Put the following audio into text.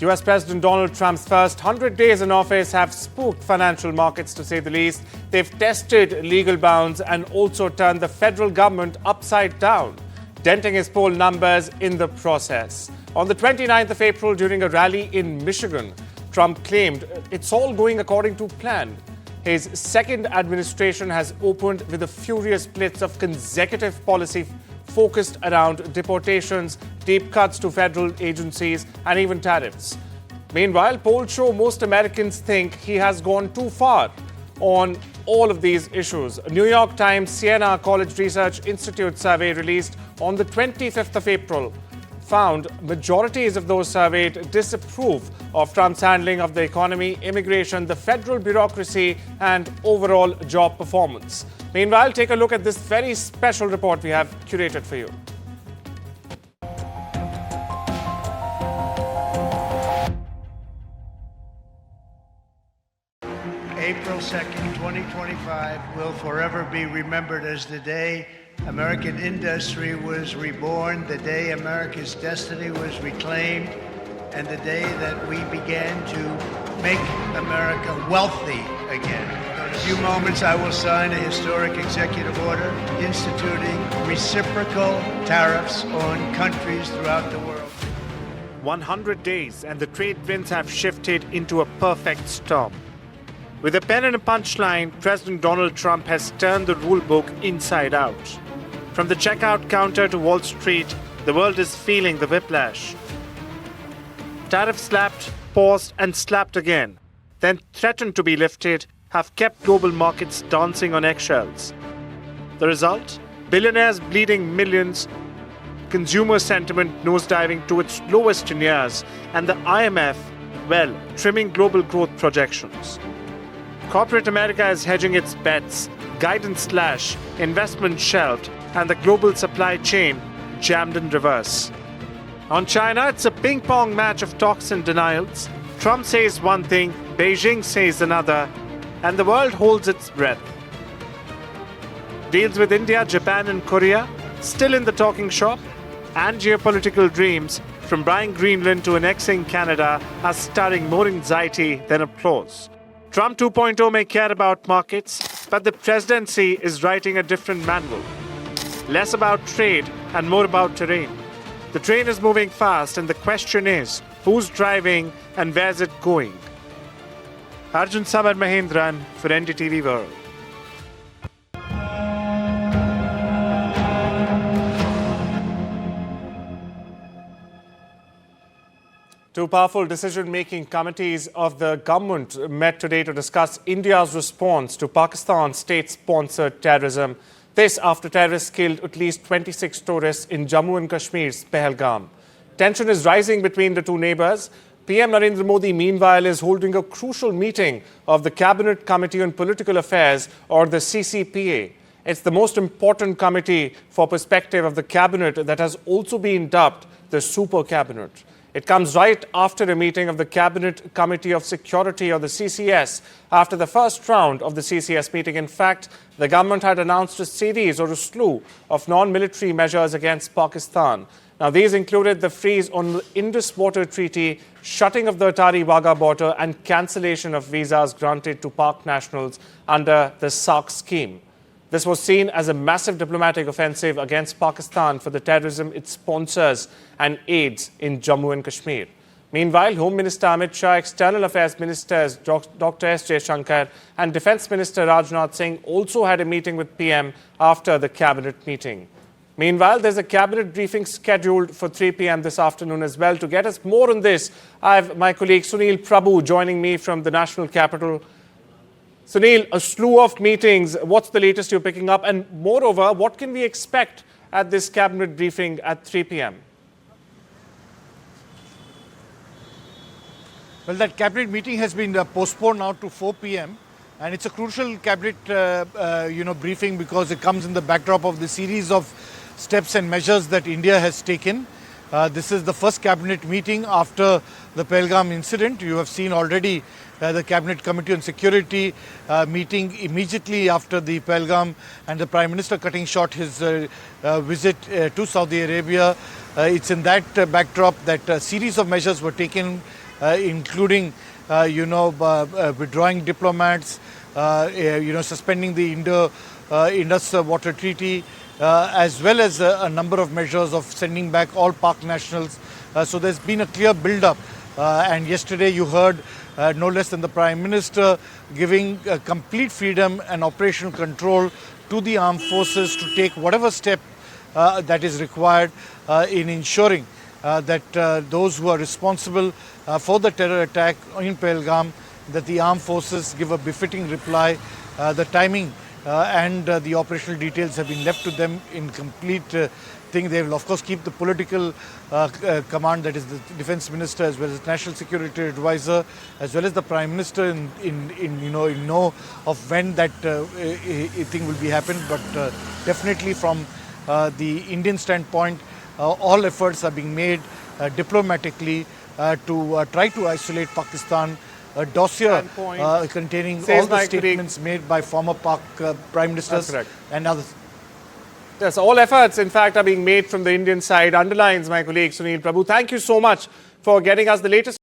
US President Donald Trump's first 100 days in office have spooked financial markets, to say the least. They've tested legal bounds and also turned the federal government upside down, denting his poll numbers in the process. On the 29th of April, during a rally in Michigan, Trump claimed it's all going according to plan. His second administration has opened with a furious blitz of consecutive policy focused around deportations, deep cuts to federal agencies, and even tariffs. Meanwhile, polls show most Americans think he has gone too far on all of these issues. A New York Times Sienna College Research Institute survey released on the 25th of April found majorities of those surveyed disapprove of Trump's handling of the economy, immigration, the federal bureaucracy, and overall job performance. Meanwhile, take a look at this very special report we have curated for you. April 2nd, 2025 will forever be remembered as the day American industry was reborn, the day America's destiny was reclaimed, and the day that we began to make America wealthy again. In a few moments, I will sign a historic executive order instituting reciprocal tariffs on countries throughout the world. 100 days and the trade winds have shifted into a perfect storm. With a pen and a punchline, President Donald Trump has turned the rule book inside out. From the checkout counter to Wall Street, the world is feeling the whiplash. Tariffs slapped, paused, and slapped again, then threatened to be lifted, have kept global markets dancing on eggshells. The result? Billionaires bleeding millions, consumer sentiment nosediving to its lowest in years, and the IMF, well, trimming global growth projections. Corporate America is hedging its bets, guidance slashed, investment shelved, and the global supply chain jammed in reverse. On China, it's a ping-pong match of talks and denials. Trump says one thing, Beijing says another, and the world holds its breath. Deals with India, Japan, and Korea still in the talking shop, and geopolitical dreams from buying Greenland to annexing Canada are stirring more anxiety than applause. Trump 2.0 may care about markets, but the presidency is writing a different manual. Less about trade and more about terrain. The train is moving fast, and the question is, who's driving and where's it going? Arjun Samar Mahendran for NDTV World. Two powerful decision-making committees of the government met today to discuss India's response to Pakistan's state-sponsored terrorism. This after terrorists killed at least 26 tourists in Jammu and Kashmir's Pahalgam. Tension is rising between the two neighbors. PM Narendra Modi, meanwhile, is holding a crucial meeting of the Cabinet Committee on Political Affairs, or the CCPA. It's the most important committee for perspective of the cabinet that has also been dubbed the Super Cabinet. It comes right after a meeting of the Cabinet Committee of Security, or the CCS, after the first round of the CCS meeting. In fact, the government had announced a series or a slew of non-military measures against Pakistan. Now, these included the freeze on the Indus Water Treaty, shutting of the Atari-Wagah border, and cancellation of visas granted to Pak nationals under the SARC scheme. This was seen as a massive diplomatic offensive against Pakistan for the terrorism it sponsors and aids in Jammu and Kashmir. Meanwhile, Home Minister Amit Shah, External Affairs Ministers Dr. S. Jaishankar and Defence Minister Rajnath Singh also had a meeting with PM after the cabinet meeting. Meanwhile, there's a cabinet briefing scheduled for 3 p.m. this afternoon as well. To get us more on this, I have my colleague Sunil Prabhu joining me from the national capital. Sunil, a slew of meetings. What's the latest you're picking up? And moreover, what can we expect at this cabinet briefing at 3 p.m.? Well, that cabinet meeting has been postponed now to 4 p.m. and it's a crucial cabinet briefing because it comes in the backdrop of the series of steps and measures that India has taken. This is the first cabinet meeting after the Pahalgam incident. You have seen already the Cabinet Committee on Security meeting immediately after the Pahalgam, and the Prime Minister cutting short his visit to Saudi Arabia. It's in that backdrop that a series of measures were taken including, withdrawing diplomats, suspending the Indus Water Treaty, as well as a number of measures of sending back all Pak nationals. So there's been a clear build-up. And yesterday you heard no less than the Prime Minister giving complete freedom and operational control to the armed forces to take whatever step that is required in ensuring that those who are responsible for the terror attack in Pahalgam, that the armed forces give a befitting reply. The timing and the operational details have been left to them in complete thing. They will of course keep the political command, that is the Defence Minister as well as the National Security Advisor as well as the Prime Minister in know of when that thing will be happen. But definitely from the Indian standpoint, all efforts are being made diplomatically to try to isolate Pakistan. A dossier containing all the statements made by former Pak Prime Ministers and others. Yes, all efforts, in fact, are being made from the Indian side, underlines my colleague Sunil Prabhu. Thank you so much for getting us the latest.